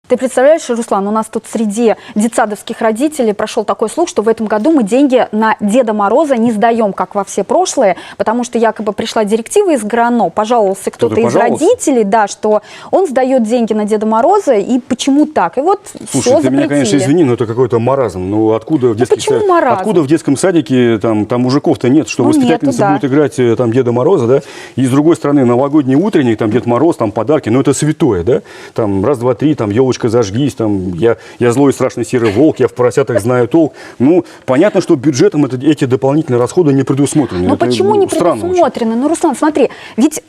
Ты представляешь, Руслан, у нас тут среди детсадовских родителей прошел такой слух, что в этом году мы деньги на Деда Мороза не сдаем, как во все прошлые, потому что якобы пришла директива из ГРАНО, пожаловался кто-то из родителей, да, что он сдает деньги на Деда Мороза, и почему так? И вот слушай, все ты запретили. меня, конечно, извини, но это какой-то маразм. Ну, откуда в детском садике там мужиков-то нет, что воспитательница будет играть там Деда Мороза, да? И с другой стороны, новогодний утренник, там Дед Мороз, там подарки, ну это святое, да? Там раз, два, три, там елочка зажгись, там я злой страшный серый волк, я в поросятах знаю толк. Ну, понятно, что бюджетом эти дополнительные расходы не предусмотрены. Но почему не предусмотрены? Ну, Руслан, смотри, ведь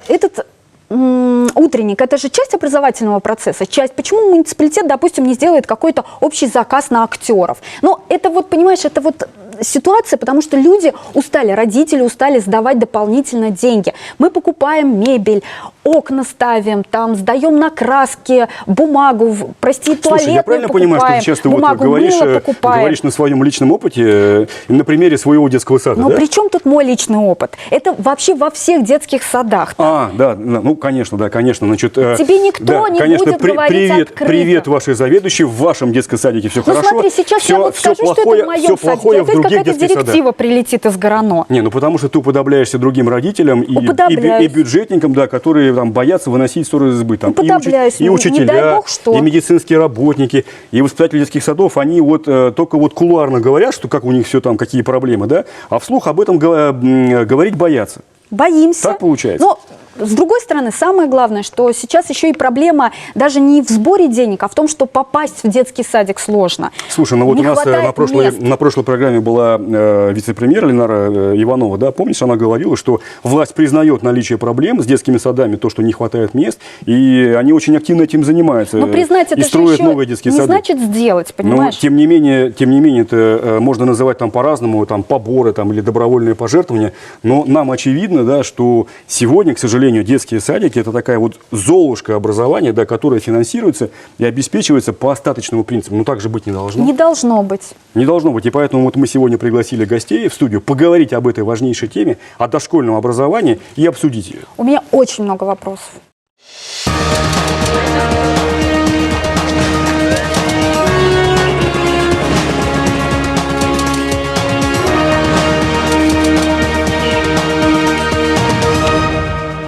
этот утренник, это же часть образовательного процесса, часть. Почему муниципалитет, допустим, не сделает какой-то общий заказ на актеров? Ну, это вот, понимаешь, это вот ситуация, потому что люди устали, родители устали сдавать дополнительно деньги. Мы покупаем мебель, окна ставим, там сдаем на краски, бумагу, прости, туалетную. Я правильно понимаю, что сейчас ты бумагу, вот говоришь на своем личном опыте, на примере своего детского сада, но да? при чем тут мой личный опыт? Это вообще во всех детских садах. Да, ну, конечно, да, конечно. Значит, тебе никто не будет говорить открыто. Привет, вашей заведующей, в вашем детском садике все хорошо. Ну смотри, сейчас я вот скажу, что это в моем садике. Опять какая-то директива прилетит из ГРАНО. Не, ну потому что ты уподобляешься другим родителям и бюджетникам, да, которые там боятся выносить ссоры из избы. Там, и учителя, и медицинские работники, и воспитатели детских садов, они вот только вот кулуарно говорят, что как у них все там, какие проблемы, да, а вслух об этом говорить боятся. Боимся. Так получается. Но, с другой стороны, самое главное, что сейчас еще и проблема даже не в сборе денег, а в том, что попасть в детский садик сложно. Слушай, ну вот у нас на прошлой программе была вице-премьер Ленара Иванова, да, помнишь, она говорила, что власть признает наличие проблем с детскими садами, то, что не хватает мест, и они очень активно этим занимаются. Но признать это и строят же новые детские сады. Не значит сделать, понимаешь? Но, тем не менее, это можно называть там по-разному, там поборы там, или добровольные пожертвования, но нам очевидно, да, что сегодня, к сожалению, детские садики – это такая вот золушка образования, да, которая финансируется и обеспечивается по остаточному принципу. Но так же быть не должно. Не должно быть. Не должно быть. И поэтому вот мы сегодня пригласили гостей в студию поговорить об этой важнейшей теме, о дошкольном образовании и обсудить ее. У меня очень много вопросов.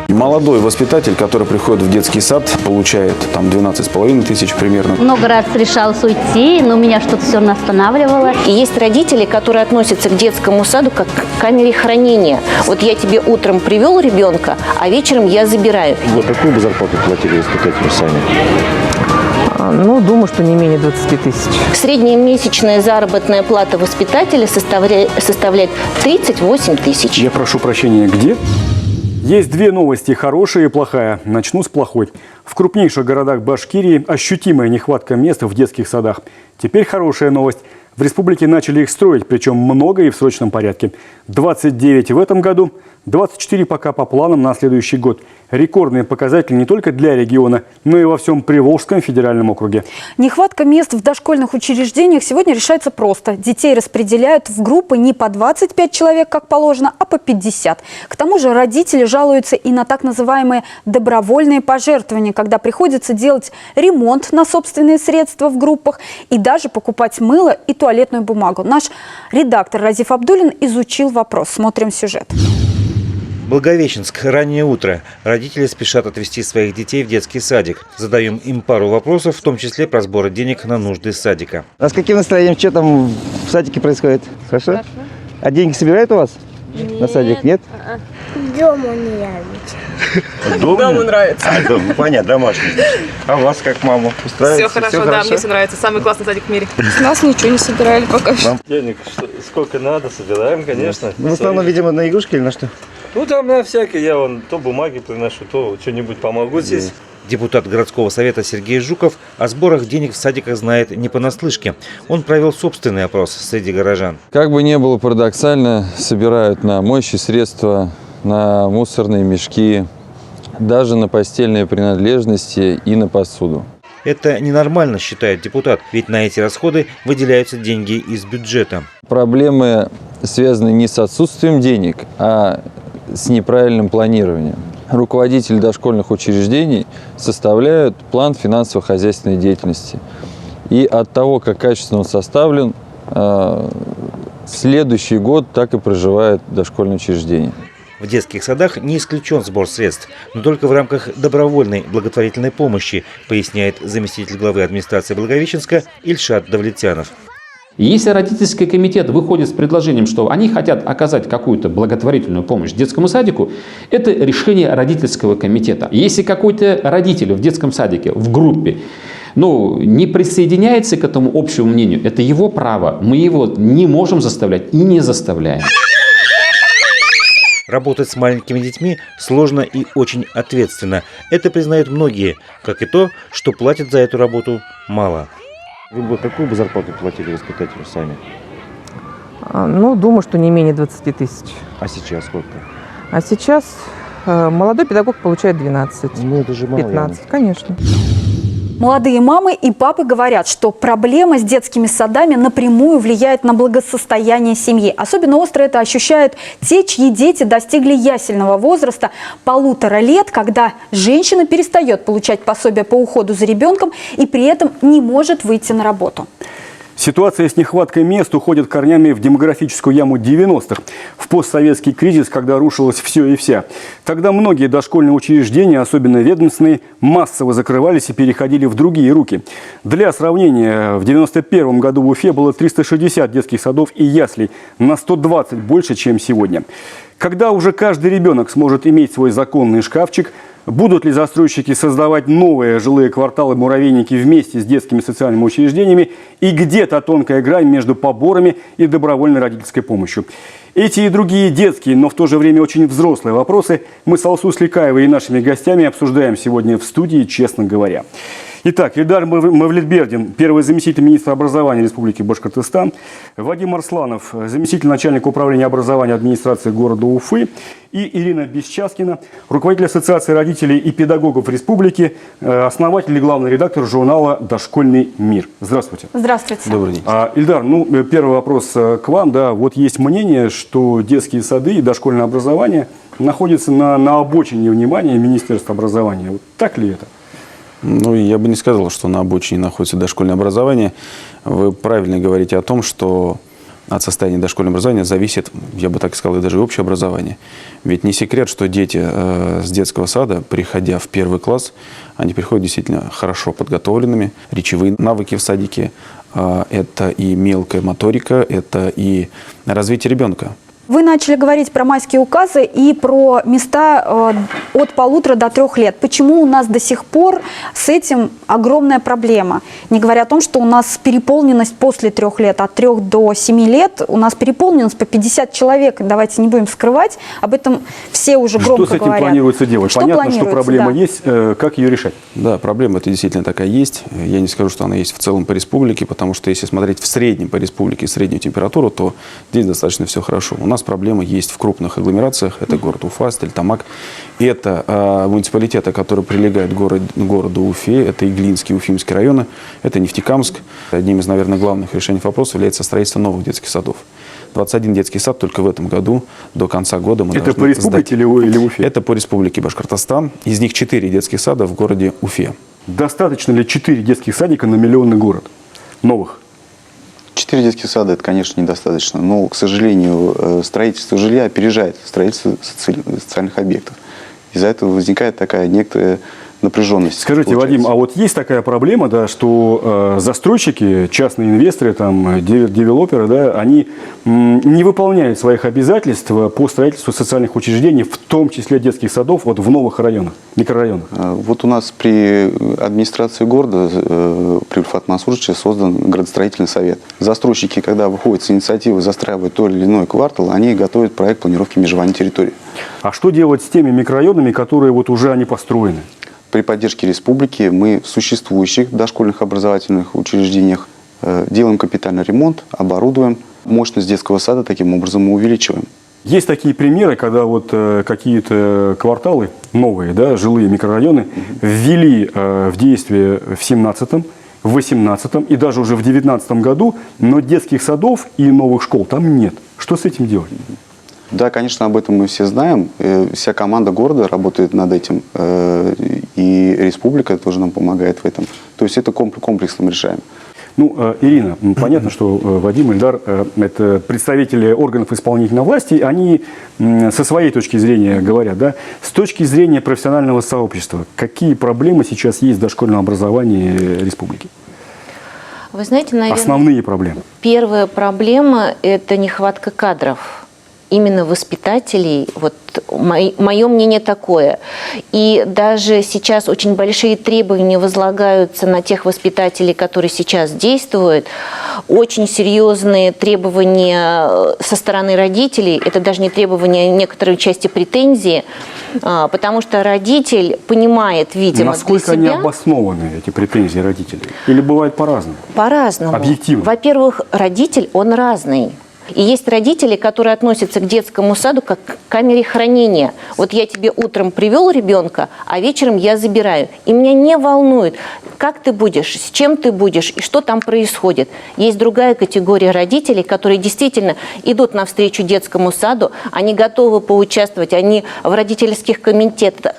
Молодой воспитатель, который приходит в детский сад, получает там 12,5 тысяч примерно. Много раз решалась уйти, но меня что-то все равно останавливало. И есть родители, которые относятся к детскому саду как к камере хранения. Вот я тебе утром привел ребенка, а вечером я забираю. Вот какую бы зарплату платили воспитатели сами? Ну, думаю, что не менее 20 тысяч. Средняя месячная заработная плата воспитателя составляет 38 тысяч. Я прошу прощения, где? Есть две новости, хорошая и плохая. Начну с плохой. В крупнейших городах Башкирии ощутимая нехватка мест в детских садах. Теперь хорошая новость. В республике начали их строить, причем много и в срочном порядке. 29 в этом году, 24 пока по планам на следующий год. Рекордные показатели не только для региона, но и во всем Приволжском федеральном округе. Нехватка мест в дошкольных учреждениях сегодня решается просто. Детей распределяют в группы не по 25 человек, как положено, а по 50. К тому же родители жалуются и на так называемые добровольные пожертвования, когда приходится делать ремонт на собственные средства в группах и даже покупать мыло и туалетную бумагу. Наш редактор Разиф Абдулин изучил вопрос. Смотрим сюжет. Благовещенск. Раннее утро. Родители спешат отвезти своих детей в детский садик. Задаем им пару вопросов, в том числе про сбор денег на нужды садика. А с каким настроением, что там в садике происходит? Хорошо? А деньги собирают у вас? Нет. На садик? Нет? Дома не нравится. Дому нравится. Ну, понятно, домашний. А у вас как, мама? Все хорошо, да, мне все нравится. Самый классный садик в мире. С нас ничего не собирали пока что. Денег сколько надо, собираем, конечно. Ну, в основном, видимо, на игрушки или на что? Ну, там на всякие. Я вон то бумаги приношу, то что-нибудь помогу здесь. Депутат городского совета Сергей Жуков о сборах денег в садиках знает не понаслышке. Он провел собственный опрос среди горожан. Как бы ни было парадоксально, собирают на моющие средства, на мусорные мешки, даже на постельные принадлежности и на посуду. Это ненормально, считает депутат, ведь на эти расходы выделяются деньги из бюджета. Проблемы связаны не с отсутствием денег, а с неправильным планированием. руководители дошкольных учреждений составляют план финансово-хозяйственной деятельности. И от того, как качественно он составлен, следующий год так и проживает дошкольное учреждение. В детских садах не исключен сбор средств, но только в рамках добровольной благотворительной помощи, поясняет заместитель главы администрации Благовещенска Ильшат Давлетянов. Если родительский комитет выходит с предложением, что они хотят оказать какую-то благотворительную помощь детскому садику, это решение родительского комитета. Если какой-то родитель в детском садике, в группе, не присоединяется к этому общему мнению, это его право. Мы его не можем заставлять и не заставляем. Работать с маленькими детьми сложно и очень ответственно. Это признают многие, как и то, что платят за эту работу мало. Вы бы какую бы зарплату платили воспитателю сами? Думаю, что не менее 20 тысяч. А сейчас сколько? А сейчас молодой педагог получает 12. Это же мало. 15, конечно. Молодые мамы и папы говорят, что проблема с детскими садами напрямую влияет на благосостояние семьи. Особенно остро это ощущают те, чьи дети достигли ясельного возраста 1,5 лет, когда женщина перестает получать пособие по уходу за ребенком и при этом не может выйти на работу. Ситуация с нехваткой мест уходит корнями в демографическую яму 90-х, в постсоветский кризис, когда рушилось все и вся. Тогда многие дошкольные учреждения, особенно ведомственные, массово закрывались и переходили в другие руки. Для сравнения, в 1991 году в Уфе было 360 детских садов и яслей, на 120 больше, чем сегодня. Когда уже каждый ребенок сможет иметь свой законный шкафчик, будут ли застройщики создавать новые жилые кварталы-муравейники вместе с детскими социальными учреждениями, и где-то тонкая грань между поборами и добровольной родительской помощью? Эти и другие детские, но в то же время очень взрослые вопросы мы с Алсу Сликаевой и нашими гостями обсуждаем сегодня в студии «Честно говоря». Итак, Ильдар Мавлетбердин, первый заместитель министра образования Республики Башкортостан, Вадим Арсланов, заместитель начальника управления образования администрации города Уфы, и Ирина Бесчаскина, руководитель Ассоциации родителей и педагогов республики, основатель и главный редактор журнала «Дошкольный мир». Здравствуйте. Здравствуйте. Добрый день. Ильдар, первый вопрос к вам. Вот есть мнение, что детские сады и дошкольное образование находятся на обочине внимания Министерства образования. Вот так ли это? Я бы не сказал, что на обочине находится дошкольное образование. Вы правильно говорите о том, что от состояния дошкольного образования зависит, я бы так сказал, и даже общее образование. Ведь не секрет, что дети с детского сада, приходя в 1 класс, они приходят действительно хорошо подготовленными. Речевые навыки в садике – это и мелкая моторика, это и развитие ребенка. Вы начали говорить про майские указы и про места от 1,5 до 3 лет. Почему у нас до сих пор с этим огромная проблема? Не говоря о том, что у нас переполненность после 3 лет, от 3 до 7 лет, у нас переполненность по 50 человек. Давайте не будем скрывать, об этом все уже громко говорят. Что с этим планируется делать? Понятно, что проблема есть, как ее решать? Да, проблема это действительно такая есть. Я не скажу, что она есть в целом по республике, потому что если смотреть в среднем по республике среднюю температуру, то здесь достаточно все хорошо. У нас проблемы есть в крупных агломерациях. Это город Уфа, Стельтамак. Это муниципалитеты, которые прилегают к городу Уфе. Это Иглинский, Уфимский районы. Это Нефтекамск. Одним из, наверное, главных решений вопроса является строительство новых детских садов. 21 детский сад только в этом году, до конца года мы Это по республике или в Уфе? Это по республике Башкортостан. Из них 4 детских сада в городе Уфе. Достаточно ли 4 детских садика на миллионный город? Новых? 4 детских сада – это, конечно, недостаточно. Но, к сожалению, строительство жилья опережает строительство социальных объектов. Из-за этого возникает такая некоторая напряженность. Скажите, Вадим, а вот есть такая проблема, да, что застройщики, частные инвесторы, девелоперы, они не выполняют своих обязательств по строительству социальных учреждений, в том числе детских садов, в новых районах, микрорайонах? Вот у нас при администрации города, при Ульфате Мансуровиче, создан градостроительный совет. Застройщики, когда выходят с инициативой застраивать тот или иной квартал, они готовят проект планировки межевания территории. А что делать с теми микрорайонами, которые уже они построены? При поддержке республики мы в существующих дошкольных образовательных учреждениях делаем капитальный ремонт, оборудуем. Мощность детского сада таким образом мы увеличиваем. Есть такие примеры, когда какие-то кварталы, новые, жилые микрорайоны, ввели в действие в 2017-м, в 2018-м и даже уже в 2019 году, но детских садов и новых школ там нет. Что с этим делать? Да, конечно, об этом мы все знаем. Вся команда города работает над этим. И республика тоже нам помогает в этом. То есть это комплексно мы решаем. Ну, Ирина, понятно, что Вадим, Ильдар – это представители органов исполнительной власти. Они со своей точки зрения говорят, да, с точки зрения профессионального сообщества, какие проблемы сейчас есть в дошкольном образовании республики? Вы знаете, наверное, основные проблемы. Первая проблема – это нехватка кадров. Именно воспитателей, вот мое мнение такое. И даже сейчас очень большие требования возлагаются на тех воспитателей, которые сейчас действуют. Очень серьезные требования со стороны родителей. Это даже не требования, некоторой части претензии, потому что родитель понимает, видимо, насколько для себя... они обоснованы, эти претензии родителей? Или бывает по-разному? По-разному. Объективно. Во-первых, родитель, он разный. И есть родители, которые относятся к детскому саду как к камере хранения. Вот я тебе утром привел ребенка, а вечером я забираю. И меня не волнует, как ты будешь, с чем ты будешь и что там происходит. Есть другая категория родителей, которые действительно идут навстречу детскому саду, они готовы поучаствовать, они в родительских комитетах,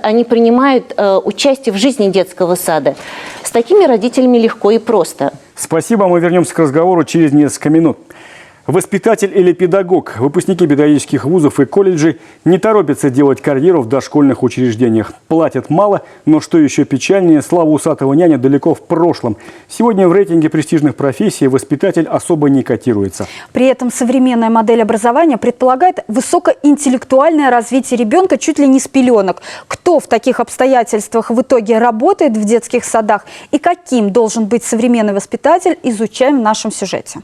они принимают участие в жизни детского сада. С такими родителями легко и просто. Спасибо, мы вернемся к разговору через несколько минут. Воспитатель или педагог, выпускники педагогических вузов и колледжей не торопятся делать карьеру в дошкольных учреждениях. Платят мало, но что еще печальнее, слава усатого няня далеко в прошлом. Сегодня в рейтинге престижных профессий воспитатель особо не котируется. При этом современная модель образования предполагает высокоинтеллектуальное развитие ребенка чуть ли не с пеленок. Кто в таких обстоятельствах в итоге работает в детских садах и каким должен быть современный воспитатель, изучаем в нашем сюжете.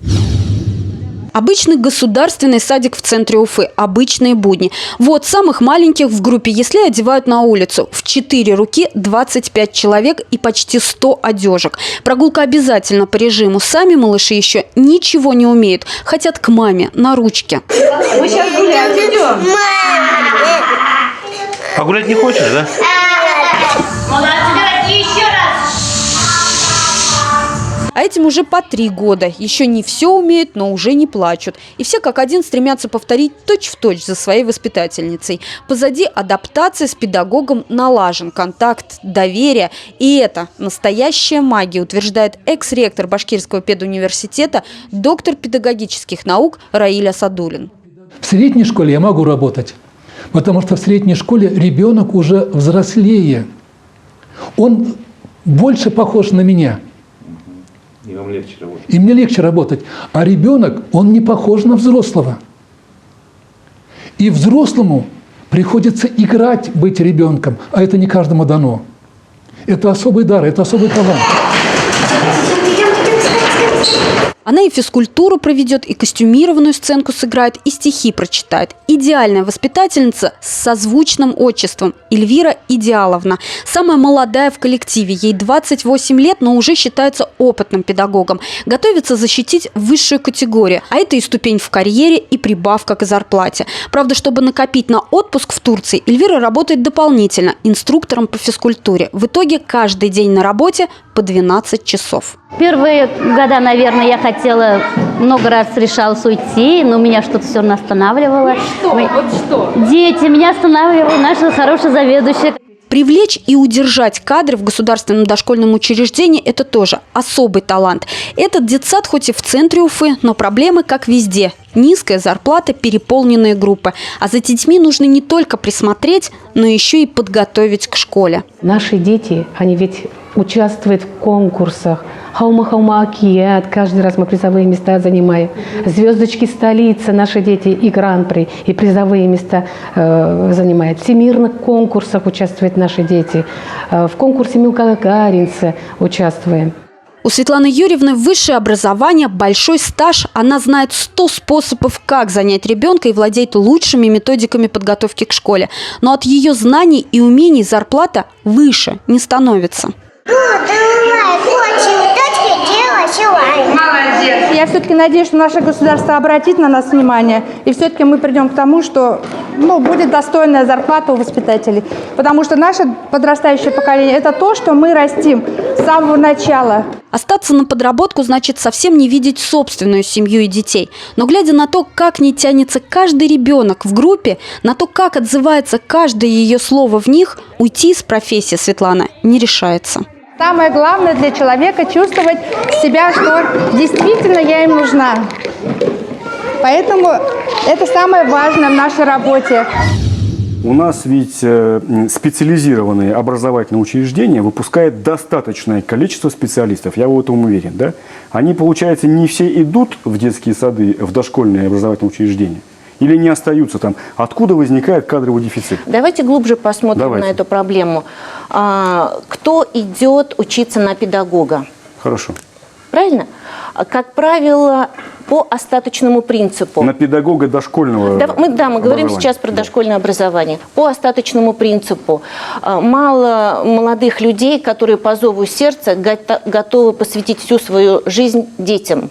Обычный государственный садик в центре Уфы. Обычные будни. Вот самых маленьких в группе яслей одевают на улицу. В 4 руки 25 человек и почти 100 одежек. Прогулка обязательно по режиму. Сами малыши еще ничего не умеют. Хотят к маме на ручке. Мы сейчас гулять идем. А гулять не хочешь, да? А этим уже по 3 года. Еще не все умеют, но уже не плачут. И все как один стремятся повторить точь-в-точь за своей воспитательницей. Позади адаптация с педагогом налажен, контакт, доверие. И это настоящая магия, утверждает экс-ректор Башкирского педуниверситета, доктор педагогических наук Раиль Асадуллин. В средней школе я могу работать, потому что в средней школе ребенок уже взрослее. Он больше похож на меня. И вам легче работать. И мне легче работать. А ребенок, он не похож на взрослого. И взрослому приходится играть, быть ребенком, а это не каждому дано. Это особый дар, это особый талант. Она и физкультуру проведет, и костюмированную сценку сыграет, и стихи прочитает. Идеальная воспитательница с созвучным отчеством – Эльвира Идеаловна. Самая молодая в коллективе, ей 28 лет, но уже считается опытным педагогом. Готовится защитить высшую категорию, а это и ступень в карьере, и прибавка к зарплате. Правда, чтобы накопить на отпуск в Турции, Эльвира работает дополнительно инструктором по физкультуре. В итоге каждый день на работе по 12 часов. Первые года, наверное, я хотела, много раз решалась уйти, но меня что-то все равно останавливало. Дети, меня останавливала наша хорошая заведующая. Привлечь и удержать кадры в государственном дошкольном учреждении – это тоже особый талант. Этот детсад хоть и в центре Уфы, но проблемы как везде. Низкая зарплата, переполненные группы. А за детьми нужно не только присмотреть, но еще и подготовить к школе. Наши дети, они ведь участвуют в конкурсах. Хаума Акият, каждый раз мы призовые места занимаем. Звездочки столицы, наши дети и гран-при, и призовые места занимают. В всемирных конкурсах участвуют наши дети. В конкурсе Милка Гагаринца участвуем. У Светланы Юрьевны высшее образование, большой стаж. Она знает 100 способов, как занять ребенка и владеет лучшими методиками подготовки к школе. Но от ее знаний и умений зарплата выше не становится. Молодец. Я Я все-таки надеюсь, что наше государство обратит на нас внимание, и все-таки мы придем к тому, что будет достойная зарплата у воспитателей. Потому что наше подрастающее поколение – это то, что мы растим с самого начала. Остаться на подработку значит совсем не видеть собственную семью и детей. Но глядя на то, как не тянется каждый ребенок в группе, на то, как отзывается каждое ее слово в них, уйти из профессии Светлана не решается. Самое главное для человека – чувствовать себя, что действительно я им нужна. Поэтому это самое важное в нашей работе. У нас ведь специализированные образовательные учреждения выпускают достаточное количество специалистов, я в этом уверен. Да? Они, получается, не все идут в детские сады, в дошкольные образовательные учреждения? Или не остаются там? Откуда возникает кадровый дефицит? Давайте глубже посмотрим на эту проблему. Кто идет учиться на педагога? Хорошо. Правильно? Как правило, по остаточному принципу. На педагога дошкольного мы говорим сейчас про дошкольное образование. По остаточному принципу. Мало молодых людей, которые по зову сердца готовы посвятить всю свою жизнь детям.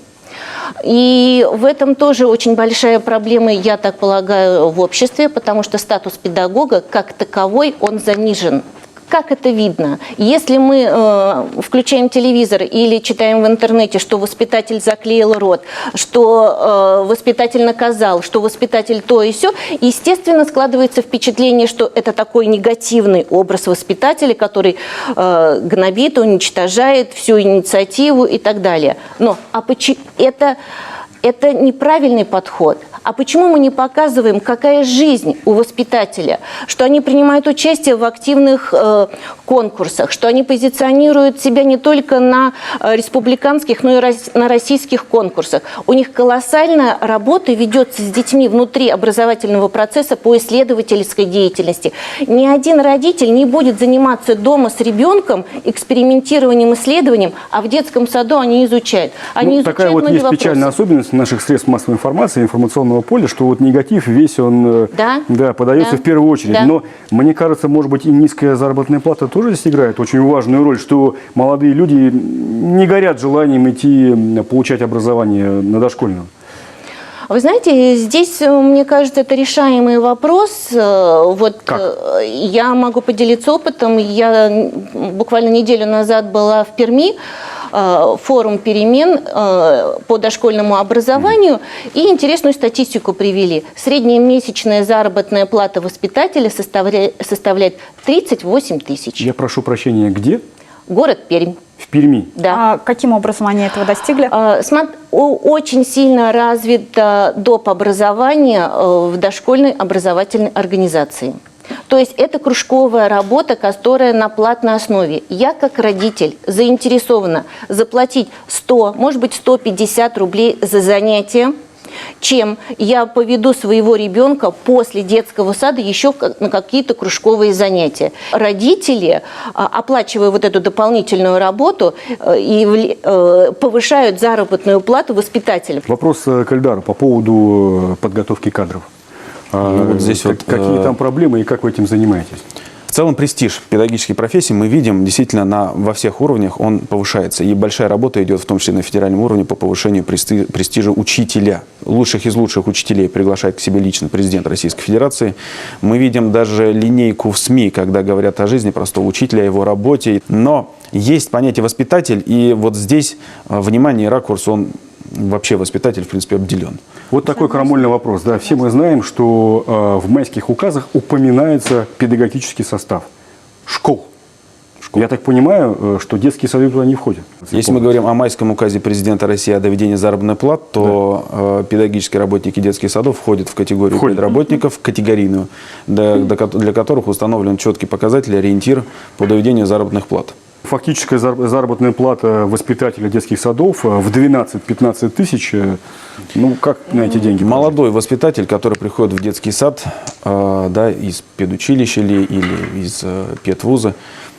И в этом тоже очень большая проблема, я так полагаю, в обществе, потому что статус педагога как таковой, он занижен. Как это видно? Если мы включаем телевизор или читаем в интернете, что воспитатель заклеил рот, что воспитатель наказал, что воспитатель то и сё, естественно, складывается впечатление, что это такой негативный образ воспитателя, который гнобит, уничтожает всю инициативу и так далее. Но это неправильный подход. А почему мы не показываем, какая жизнь у воспитателя, что они принимают участие в активных конкурсах, что они позиционируют себя не только на республиканских, но и на российских конкурсах. У них колоссальная работа ведется с детьми внутри образовательного процесса по исследовательской деятельности. Ни один родитель не будет заниматься дома с ребенком экспериментированием, исследованием, а в детском саду они изучают. Они изучают такая вот есть печальная особенность наших средств массовой информации, информационного поля, что вот негатив весь он подается в первую очередь. Да. Но мне кажется, может быть, и низкая заработная плата тоже здесь играет очень важную роль, что молодые люди не горят желанием идти получать образование на дошкольном. Вы знаете, здесь, мне кажется, это решаемый вопрос. Я могу поделиться опытом. Я буквально неделю назад была в Перми, форум перемен по дошкольному образованию, и интересную статистику привели. Средняя месячная заработная плата воспитателя составляет 38 тысяч. Я прошу прощения, где? Город Пермь. В Перми? Да. А каким образом они этого достигли? Очень сильно развито доп. Образование в дошкольной образовательной организации. То есть это кружковая работа, которая на платной основе. Я как родитель заинтересована заплатить 100, может быть 150 рублей за занятие, чем я поведу своего ребенка после детского сада еще на какие-то кружковые занятия. Родители, оплачивая вот эту дополнительную работу, повышают заработную плату воспитателям. Вопрос к Эльдару по поводу подготовки кадров. Вот здесь какие там проблемы и как вы этим занимаетесь? В целом престиж педагогической профессии мы видим действительно во всех уровнях он повышается. И большая работа идет в том числе на федеральном уровне по повышению престижа учителя. Лучших из лучших учителей приглашает к себе лично президент Российской Федерации. Мы видим даже линейку в СМИ, когда говорят о жизни простого учителя, о его работе. Но есть понятие воспитатель, и вот здесь внимание и ракурс, он вообще воспитатель, в принципе, обделен. Вот такой крамольный вопрос. Да, все мы знаем, что в майских указах упоминается педагогический состав школ. Я так понимаю, что детские сады туда не входят. Если мы говорим о майском указе президента России о доведении заработной платы, то педагогические работники детских садов входят в категорию педработников, категорийную, для которых установлен четкий показатель, ориентир по доведению заработных плат. Фактическая заработная плата воспитателя детских садов в 12-15 тысяч. Ну, как на эти деньги? Молодой воспитатель, который приходит в детский сад, из педучилища или из педвуза,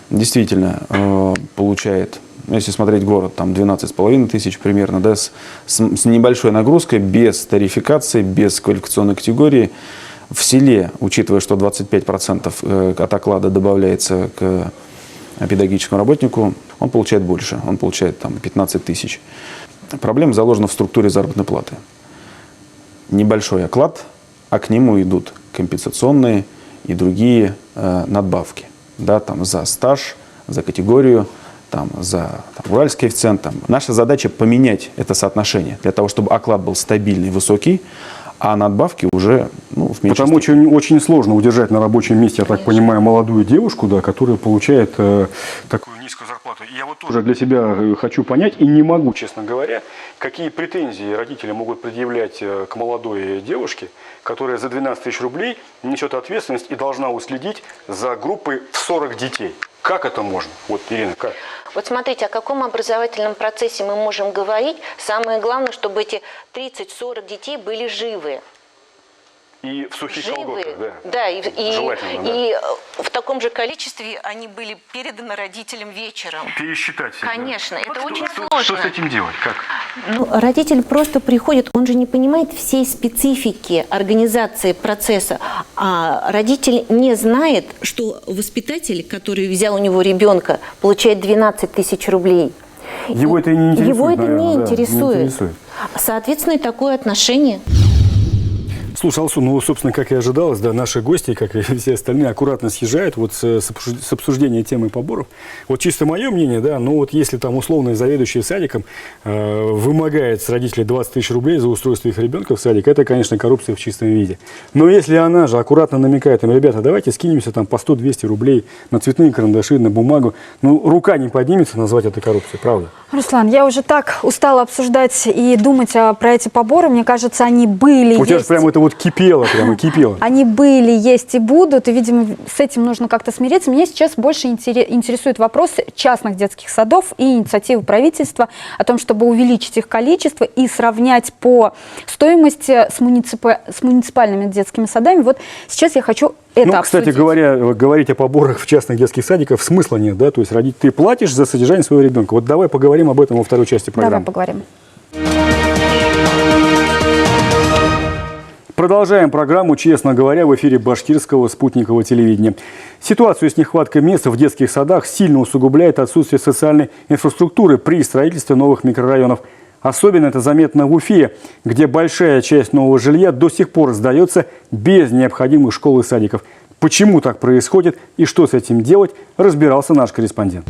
действительно получает, если смотреть город, там 12,5 тысяч примерно, да, с небольшой нагрузкой, без тарификации, без квалификационной категории. В селе, учитывая, что 25% от оклада добавляется к педагогическому работнику, он получает больше, он получает там 15 тысяч. Проблема заложена в структуре заработной платы. Небольшой оклад, а к нему идут компенсационные и другие надбавки. Да, там, за стаж, за категорию, там, за уральский коэффициент. Там. Наша задача поменять это соотношение для того, чтобы оклад был стабильный, высокий, а надбавки уже в меньшей Потому степени. очень сложно удержать на рабочем месте, я так понимаю, молодую девушку, да, которая получает такую низкую зарплату. И я вот тоже для себя хочу понять, и не могу, честно говоря, какие претензии родители могут предъявлять к молодой девушке, которая за 12 тысяч рублей несет ответственность и должна уследить за группой в 40 детей. Как это можно? Вот, Ирина, как? Вот смотрите, о каком образовательном процессе мы можем говорить. Самое главное, чтобы эти 30-40 детей были живы. И в сухих колготках, да? Да, желательно, и в таком же количестве они были переданы родителям вечером. Пересчитать все. Конечно, да? это очень Что сложно. с этим делать? Как? Родитель просто приходит, он же не понимает всей специфики организации процесса, а родитель не знает, что воспитатель, который взял у него ребенка, получает 12 тысяч рублей. Его это не интересует. Его это наверное, не да, интересует. не интересует. Соответственно, и такое отношение. Слушай, Алсу, ну, собственно, как и ожидалось, да, наши гости, как и все остальные, аккуратно съезжают вот с обсуждения темы поборов. Вот чисто мое мнение, да, ну вот если там условный заведующий садиком вымогает с родителей 20 тысяч рублей за устройство их ребенка в садик, это, конечно, коррупция в чистом виде. Но если она же аккуратно намекает им, ребята, давайте скинемся там по 100-200 рублей на цветные карандаши, на бумагу, ну, рука не поднимется назвать это коррупцией, правда? Руслан, я уже так устала обсуждать и думать про эти поборы. Мне кажется, они были, У тебя же прямо это вот кипело, прямо кипело. Они были, есть и будут, и, видимо, с этим нужно как-то смириться. Меня сейчас больше интересует вопрос частных детских садов и инициативы правительства о том, чтобы увеличить их количество и сравнять по стоимости с муниципальными детскими садами. Вот сейчас я хочу это кстати обсудить. говоря, говорить о поборах в частных детских садиках смысла нет, да? То есть ты платишь за содержание своего ребенка. Вот давай поговорим об этом во второй части программы. Давай поговорим. Продолжаем программу «Честно говоря» в эфире башкирского спутникового телевидения. Ситуацию с нехваткой мест в детских садах сильно усугубляет отсутствие социальной инфраструктуры при строительстве новых микрорайонов. Особенно это заметно в Уфе, где большая часть нового жилья до сих пор сдается без необходимых школ и садиков. Почему так происходит и что с этим делать, разбирался наш корреспондент.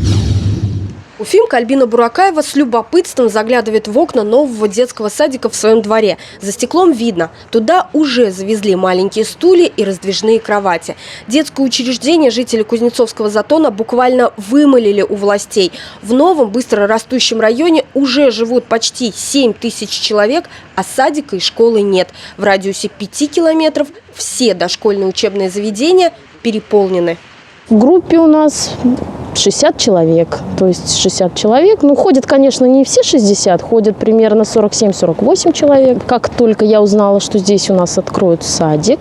Уфимка Альбина Буракаева с любопытством заглядывает в окна нового детского садика в своем дворе. За стеклом видно, туда уже завезли маленькие стулья и раздвижные кровати. Детское учреждение жители Кузнецовского затона буквально вымолили у властей. В новом быстро растущем районе уже живут почти 7 тысяч человек, а садика и школы нет. В радиусе 5 километров все дошкольные учебные заведения переполнены. В группе у нас 60 человек, то есть 60 человек. Ну, ходят, конечно, не все 60, ходят примерно 47-48 человек. Как только я узнала, что здесь у нас откроют садик,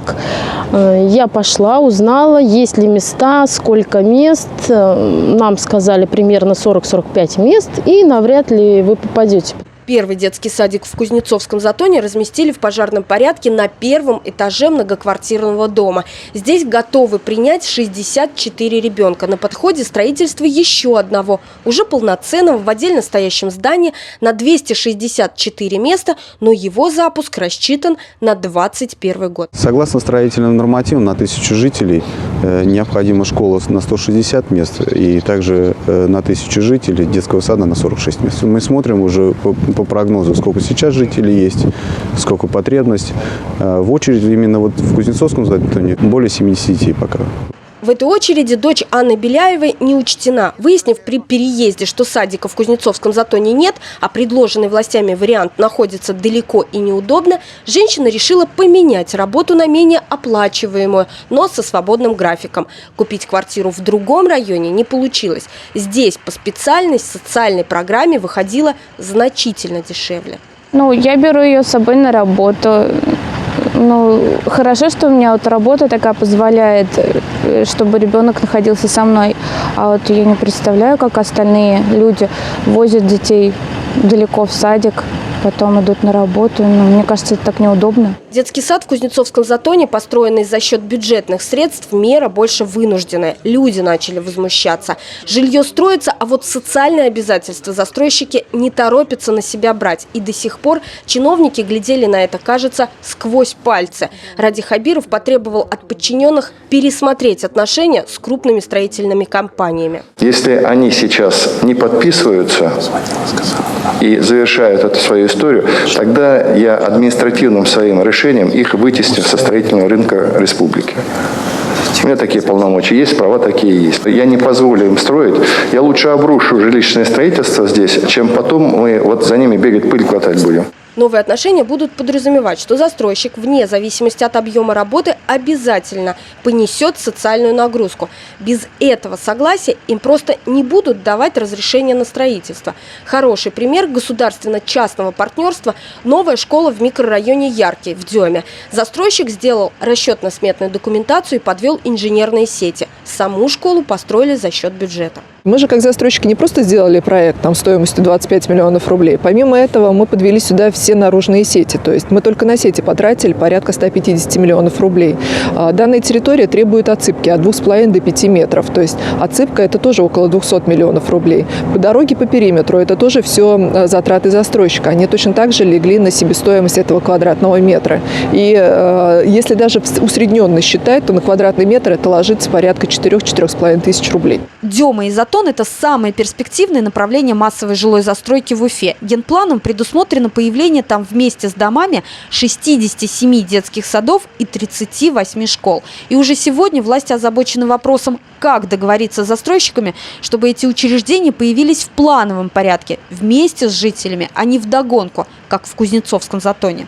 я пошла, узнала, есть ли места, сколько мест. Нам сказали примерно 40-45 мест, и навряд ли вы попадете. Первый детский садик в Кузнецовском затоне разместили в пожарном порядке на первом этаже многоквартирного дома. Здесь готовы принять 64 ребенка. На подходе строительство еще одного, уже полноценного, в отдельно стоящем здании на 264 места, но его запуск рассчитан на 2021 год. Согласно строительным нормативам, на 1000 жителей необходима школа на 160 мест и также на 1000 жителей детского сада на 46 мест. Мы смотрим уже по прогнозу, сколько сейчас жителей есть, сколько потребность. В очереди именно вот в Кузнецовском затоне более 70 пока. В этой очереди дочь Анны Беляевой не учтена. Выяснив при переезде, что садика в Кузнецовском затоне нет, а предложенный властями вариант находится далеко и неудобно, женщина решила поменять работу на менее оплачиваемую, но со свободным графиком. Купить квартиру в другом районе не получилось. Здесь по специальной социальной программе выходило значительно дешевле. Я беру ее с собой на работу. Хорошо, что у меня вот работа такая позволяет, чтобы ребенок находился со мной. А вот я не представляю, как остальные люди возят детей далеко в садик. потом идут на работу. Ну, мне кажется, это так неудобно. Детский сад в Кузнецовском Затоне, построенный за счет бюджетных средств, мера больше вынужденная. Люди начали возмущаться. Жилье строится, а вот социальные обязательства застройщики не торопятся на себя брать. И до сих пор чиновники глядели на это, кажется, сквозь пальцы. Ради Хабиров потребовал от подчиненных пересмотреть отношения с крупными строительными компаниями. Если они сейчас не подписываются и завершают эту свою историю, тогда я административным своим решением их вытесню со строительного рынка республики. У меня такие полномочия есть, права такие есть. Я не позволю им строить. Я лучше обрушу жилищное строительство здесь, чем потом мы вот за ними бегать, пыль глотать будем. Новые отношения будут подразумевать, что застройщик, вне зависимости от объема работы, обязательно понесет социальную нагрузку. Без этого согласия им просто не будут давать разрешение на строительство. Хороший пример государственно-частного партнерства – новая школа в микрорайоне Яркий в Деме. Застройщик сделал расчетно-сметную документацию и подвел инженерные сети. Саму школу построили за счет бюджета. Мы же как застройщики не просто сделали проект там, стоимостью 25 миллионов рублей. Помимо этого мы подвели сюда все наружные сети. То есть мы только на сети потратили порядка 150 миллионов рублей. Данная территория требует отсыпки от 2,5 до 5 метров. То есть отсыпка – это тоже около 200 миллионов рублей. По дороге по периметру – это тоже все затраты застройщика. Они точно так же легли на себестоимость этого квадратного метра. И если даже усредненно считать, то на квадратный метр это ложится порядка 4-4,5 тысяч рублей. Дема и Затон – это самые перспективные направления массовой жилой застройки в Уфе. Генпланом предусмотрено появление там вместе с домами 67 детских садов и 38 школ. И уже сегодня власти озабочены вопросом, как договориться с застройщиками, чтобы эти учреждения появились в плановом порядке, вместе с жителями, а не вдогонку, как в Кузнецовском Затоне.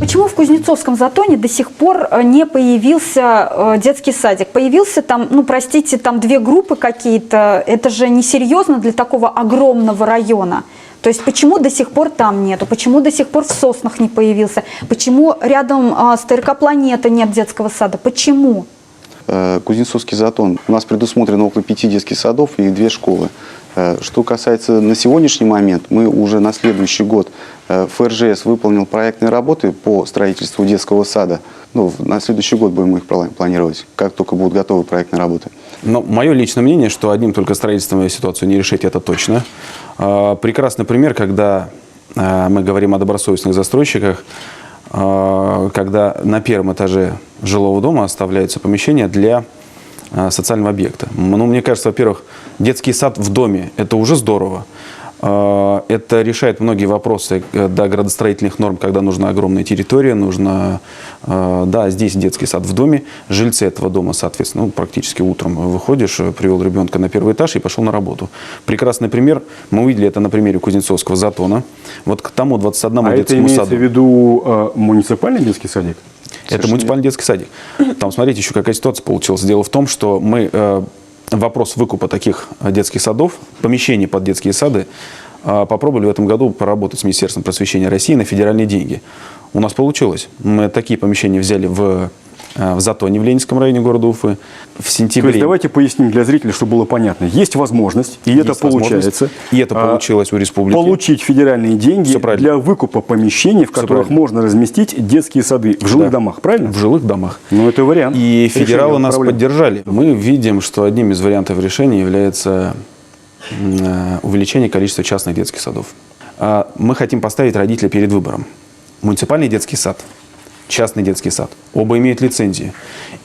Почему в Кузнецовском Затоне до сих пор не появился детский садик? Появился там, ну простите, там 2 группы какие-то. Это же несерьезно для такого огромного района. То есть почему до сих пор там нету? Почему до сих пор в Соснах не появился? Почему рядом с ТРК «Планета» нет детского сада? Почему? Кузнецовский Затон. У нас предусмотрено около 5 детских садов и 2 школы. Что касается на сегодняшний момент, мы уже на следующий год ФРЖС выполнил проектные работы по строительству детского сада. Ну, на следующий год будем их планировать, как только будут готовы проектные работы. Но мое личное мнение, что одним только строительством ситуацию не решить, это точно. Прекрасный пример, когда мы говорим о добросовестных застройщиках, когда на первом этаже жилого дома оставляются помещения для социального объекта. Ну, мне кажется, во-первых, детский сад в доме – это уже здорово. Это решает многие вопросы до градостроительных норм, когда нужна огромная территория, нужно, да, здесь детский сад в доме. Жильцы этого дома, соответственно, ну, практически утром выходишь, привел ребенка на первый этаж и пошел на работу. Прекрасный пример. Мы увидели это на примере Кузнецовского Затона. Вот к тому 21-му детскому саду. Это имеется в виду муниципальный детский садик? Это муниципальный детский садик. Там, смотрите, еще какая ситуация получилась. Дело в том, что мы вопрос выкупа таких детских садов, помещений под детские сады, попробовали в этом году поработать с Министерством просвещения России на федеральные деньги. У нас получилось. Мы такие помещения взяли в Затоне, в Ленинском районе города Уфы, в сентябре. То есть давайте поясним для зрителей, чтобы было понятно. Есть возможность, и это получается. И это получилось у республики. Получить федеральные деньги для выкупа помещений, в которых можно разместить детские сады в жилых домах, правильно? В жилых домах. Ну, это вариант. И федералы нас поддержали. Мы видим, что одним из вариантов решения является увеличение количества частных детских садов. Мы хотим поставить родителей перед выбором. Муниципальный детский сад, частный детский сад. Оба имеют лицензии.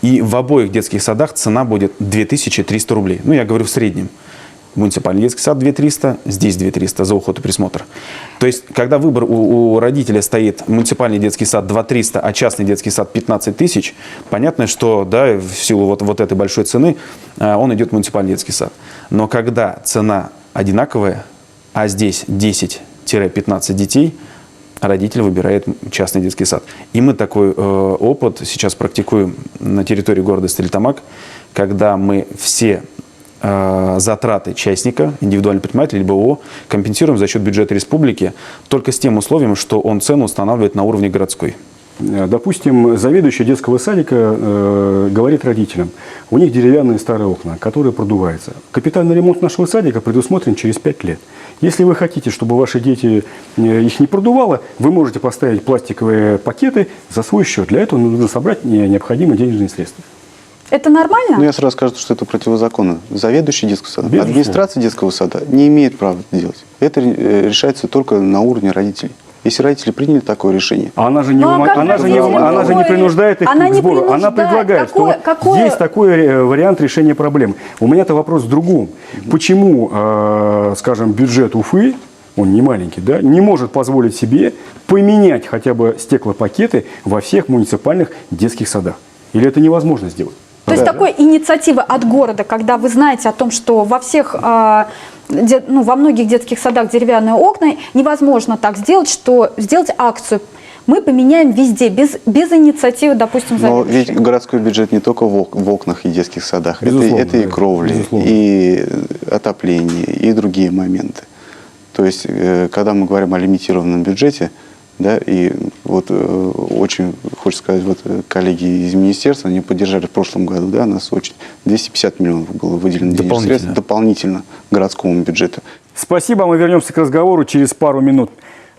И в обоих детских садах цена будет 2300 рублей. Ну, я говорю в среднем. Муниципальный детский сад 2300, здесь 2300 за уход и присмотр. То есть, когда выбор у родителя стоит муниципальный детский сад 2300, а частный детский сад 15 тысяч, понятно, что да, в силу вот этой большой цены он идет в муниципальный детский сад. Но когда цена одинаковая, а здесь 10-15 детей, родитель выбирает частный детский сад. И мы такой опыт сейчас практикуем на территории города Стерлитамак, когда мы все затраты частника, индивидуального предпринимателя, либо ООО, компенсируем за счет бюджета республики, только с тем условием, что он цену устанавливает на уровне городской. Допустим, заведующий детского садика говорит родителям, у них деревянные старые окна, которые продуваются. Капитальный ремонт нашего садика предусмотрен через 5 лет. Если вы хотите, чтобы ваши дети их не продувало, вы можете поставить пластиковые пакеты за свой счет. Для этого нужно собрать необходимые денежные средства. Это нормально? Ну, я сразу скажу, что это противозаконно. Заведующий детского сада, Безусловно. администрация детского сада не имеет права это делать. Это решается только на уровне родителей. Если родители приняли такое решение. А она же не, она же не принуждает их к сбору. Она предлагает, что есть такой вариант решения проблем. У меня-то вопрос в другом. Почему, скажем, бюджет Уфы, он не маленький, да, не может позволить себе поменять хотя бы стеклопакеты во всех муниципальных детских садах? Или это невозможно сделать? То есть такой инициативы от города, когда вы знаете о том, что во всех, во многих детских садах деревянные окна, невозможно так сделать, что сделать акцию. Мы поменяем везде, без инициативы, допустим, Но ведь городской бюджет не только в окнах и детских садах. Это и кровли, безусловно. и отопление, и другие моменты. То есть, когда мы говорим о лимитированном бюджете, да, и вот очень, хочется сказать, вот коллеги из министерства, они поддержали в прошлом году, да, нас очень 250 миллионов было выделено денежных средств дополнительно городскому бюджету. Спасибо, мы вернемся к разговору через пару минут.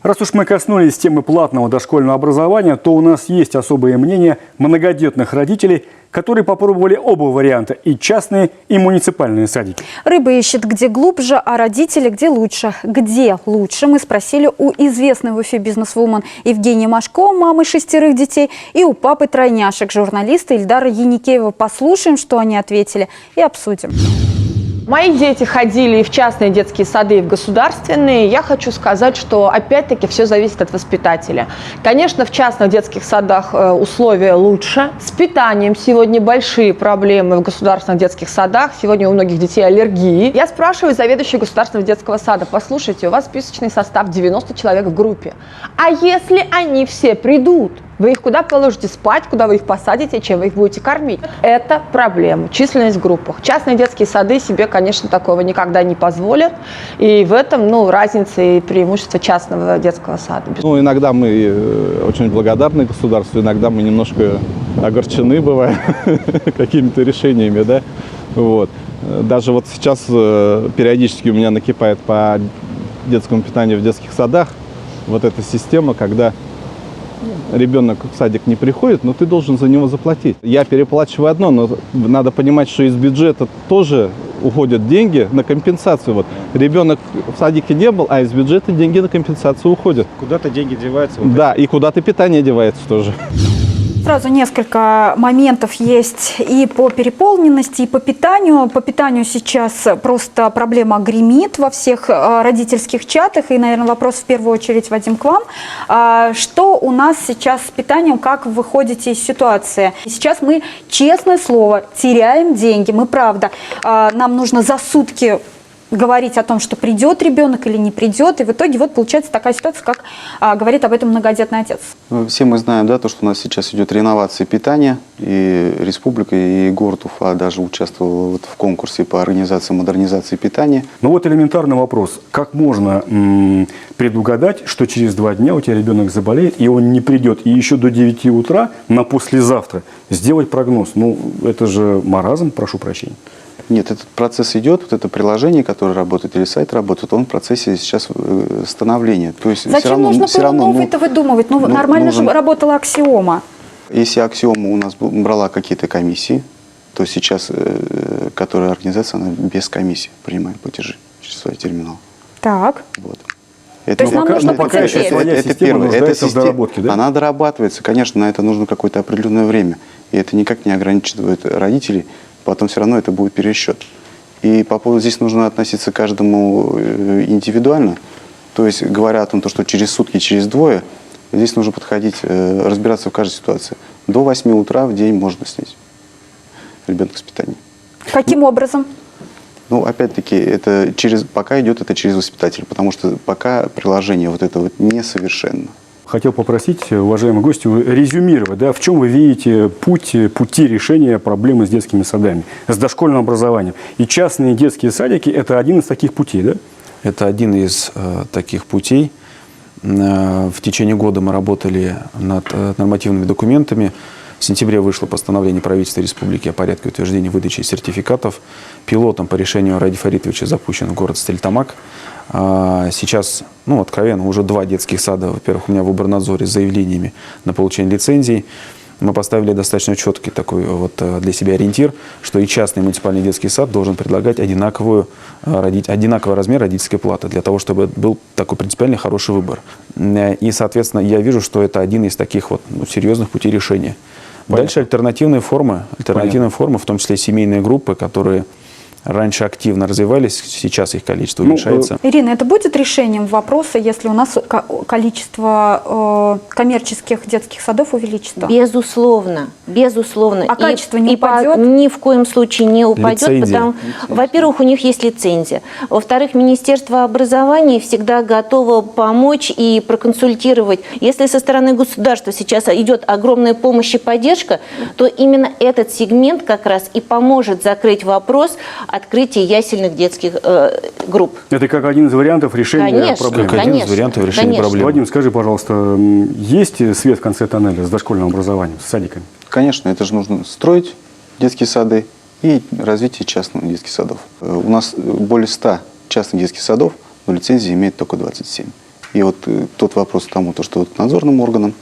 Раз уж мы коснулись темы платного дошкольного образования, то у нас есть особое мнение многодетных родителей, которые попробовали оба варианта, и частные, и муниципальные садики. Рыба ищет где глубже, а родители где лучше. Где лучше? Мы спросили у известной в Уфе бизнесвумен Евгении Машко, мамы 6 детей, и у папы тройняшек, журналиста Ильдара Яникеева. Послушаем, что они ответили, и обсудим. Мои дети ходили и в частные детские сады, и в государственные. Я хочу сказать, что опять-таки все зависит от воспитателя. Конечно, в частных детских садах условия лучше. С питанием сегодня большие проблемы в государственных детских садах. Сегодня у многих детей аллергии. Я спрашиваю заведующего государственного детского сада: послушайте, у вас списочный состав 90 человек в группе. А если они все придут? Вы их куда положите спать, куда вы их посадите, чем вы их будете кормить? Это проблема. Численность в группах. Частные детские сады себе, конечно, такого никогда не позволят. И в этом, разница и преимущество частного детского сада. Иногда мы очень благодарны государству, иногда мы немножко огорчены бываем какими-то решениями, да. Вот. Даже вот сейчас периодически у меня накипает по детскому питанию в детских садах вот эта система, когда ребенок в садик не приходит, но ты должен за него заплатить. Я переплачиваю одно, но надо понимать, что из бюджета тоже уходят деньги на компенсацию. Вот ребенок в садике не был, а из бюджета деньги на компенсацию уходят. Куда-то деньги деваются. Да, и куда-то питание девается тоже. Сразу несколько моментов есть и по переполненности, и по питанию. По питанию сейчас просто проблема гремит во всех родительских чатах. И, наверное, вопрос в первую очередь, Вадим, к вам. Что у нас сейчас с питанием, как вы выходите из ситуации? Сейчас мы, честное слово, теряем деньги. Мы, правда, нам нужно за сутки говорить о том, что придет ребенок или не придет, и в итоге вот получается такая ситуация, как говорит об этом многодетный отец. Все мы знаем, да, то, что у нас сейчас идет реновация питания, и республика, и город Уфа даже участвовал в конкурсе по организации модернизации питания. Ну вот элементарный вопрос. Как можно предугадать, что через 2 дня у тебя ребенок заболеет, и он не придет, и еще до 9 утра на послезавтра сделать прогноз? Это же маразм, прошу прощения. Нет, этот процесс идет, вот это приложение, которое работает, или сайт работает, он в процессе сейчас становления. То есть зачем нужно было новый-то выдумывать? Нормально же работала Аксиома. Если Аксиома у нас брала какие-то комиссии, то сейчас, которая организация, она без комиссии принимает платежи через свой терминал. Так. Вот. То есть нам нужно пока еще своя система нуждается в доработке, да? Она дорабатывается, конечно, на это нужно какое-то определенное время. И это никак не ограничивает родителей. Потом все равно это будет пересчет. И по поводу здесь нужно относиться к каждому индивидуально. То есть, говоря о том, что через сутки, через 2, здесь нужно подходить, разбираться в каждой ситуации. До 8 утра в день можно снять ребенка с питанием. Каким образом? Опять-таки, пока идет это через воспитателя, потому что пока приложение вот это вот несовершенно. Хотел попросить, уважаемые гости, резюмировать, да, в чем вы видите пути решения проблемы с детскими садами, с дошкольным образованием. И частные детские садики – это один из таких путей, да? Это один из таких путей. В течение года мы работали над нормативными документами. В сентябре вышло постановление правительства республики о порядке утверждения выдачи сертификатов. Пилотом по решению Ради Фаритовича запущен в город Стерлитамак. Сейчас, откровенно, уже 2 детских сада, во-первых, у меня в Обернадзоре с заявлениями на получение лицензий. Мы поставили достаточно четкий такой для себя ориентир, что и частный муниципальный детский сад должен предлагать одинаковый размер родительской платы, для того, чтобы был такой принципиальный хороший выбор. И, соответственно, я вижу, что это один из таких серьезных путей решения. Понятно. Дальше альтернативные формы, в том числе семейные группы, которые раньше активно развивались, сейчас их количество уменьшается. Ирина, это будет решением вопроса, если у нас количество коммерческих детских садов увеличится? Безусловно, безусловно. А качество не упадет? Ни в коем случае не упадет, потому, во-первых, у них есть лицензия. Во-вторых, Министерство образования всегда готово помочь и проконсультировать. Если со стороны государства сейчас идет огромная помощь и поддержка, то именно этот сегмент как раз и поможет закрыть вопрос открытия ясельных детских групп. Это как один из вариантов решения проблемы. Как один из вариантов решения проблемы. Вадим, скажи, пожалуйста, есть свет в конце тоннеля с дошкольным образованием, с садиками? Конечно, это же нужно строить детские сады и развитие частных детских садов. У нас более 100 частных детских садов, но лицензии имеет только 27. И тот вопрос к тому, что надзорным органам,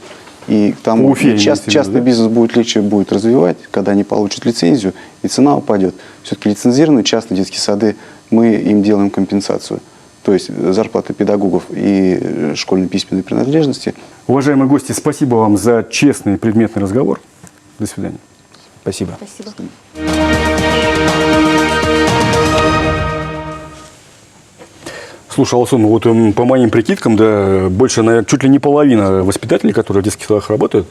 и там частный бизнес будет легче развивать, когда они получат лицензию, и цена упадет. Все-таки лицензированные частные детские сады, мы им делаем компенсацию. То есть зарплаты педагогов и школьной письменной принадлежности. Уважаемые гости, спасибо вам за честный и предметный разговор. До свидания. Спасибо. Спасибо. Слушай, Алсун, по моим прикидкам, больше, наверное, чуть ли не половина воспитателей, которые в детских садах работают,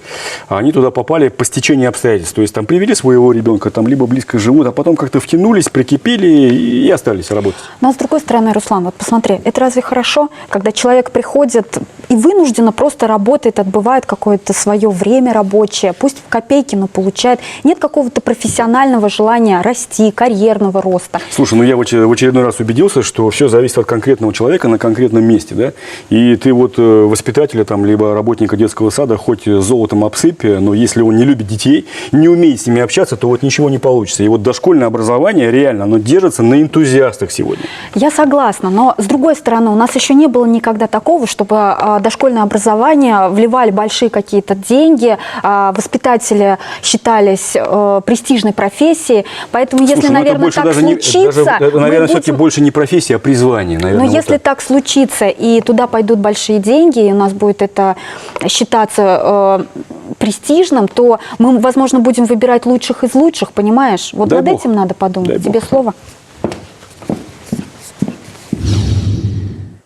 они туда попали по стечению обстоятельств. То есть там привели своего ребенка, там либо близко живут, а потом как-то втянулись, прикипели и остались работать. Но с другой стороны, Руслан, посмотри, это разве хорошо, когда человек приходит и вынужденно просто работает, отбывает какое-то свое время рабочее, пусть в копейки, но получает. Нет какого-то профессионального желания расти, карьерного роста. Слушай, я в очередной раз убедился, что все зависит от конкретного человека на конкретном месте, да? И ты воспитателя либо работника детского сада хоть золотом обсыпь, но если он не любит детей, не умеет с ними общаться, то ничего не получится. И дошкольное образование реально, оно держится на энтузиастах сегодня. Я согласна, но с другой стороны, у нас еще не было никогда такого, чтобы дошкольное образование вливали большие какие-то деньги, воспитатели считались престижной профессией, поэтому если, наверное, так случится... Наверное, все-таки больше не профессия, а призвание, наверное. Если так случится, и туда пойдут большие деньги, и у нас будет это считаться престижным, то мы, возможно, будем выбирать лучших из лучших, понимаешь? Над этим надо подумать. Тебе слово.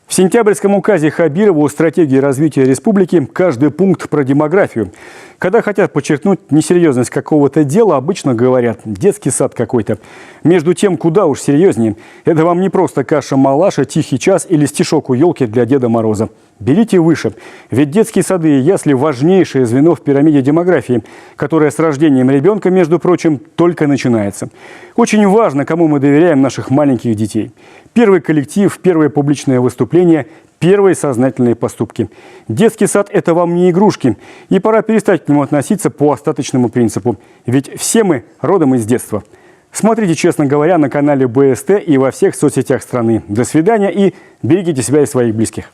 В сентябрьском указе Хабирова о стратегии развития республики каждый пункт про демографию. Когда хотят подчеркнуть несерьезность какого-то дела, обычно говорят «детский сад какой-то». Между тем, куда уж серьезнее. Это вам не просто каша-малаша, тихий час или стишок у елки для Деда Мороза. Берите выше. Ведь детские сады и ясли – важнейшее звено в пирамиде демографии, которая с рождением ребенка, между прочим, только начинается. Очень важно, кому мы доверяем наших маленьких детей. Первый коллектив, первое публичное выступление – первые сознательные поступки. Детский сад – это вам не игрушки, и пора перестать к нему относиться по остаточному принципу. Ведь все мы родом из детства. Смотрите, честно говоря, на канале БСТ и во всех соцсетях страны. До свидания и берегите себя и своих близких.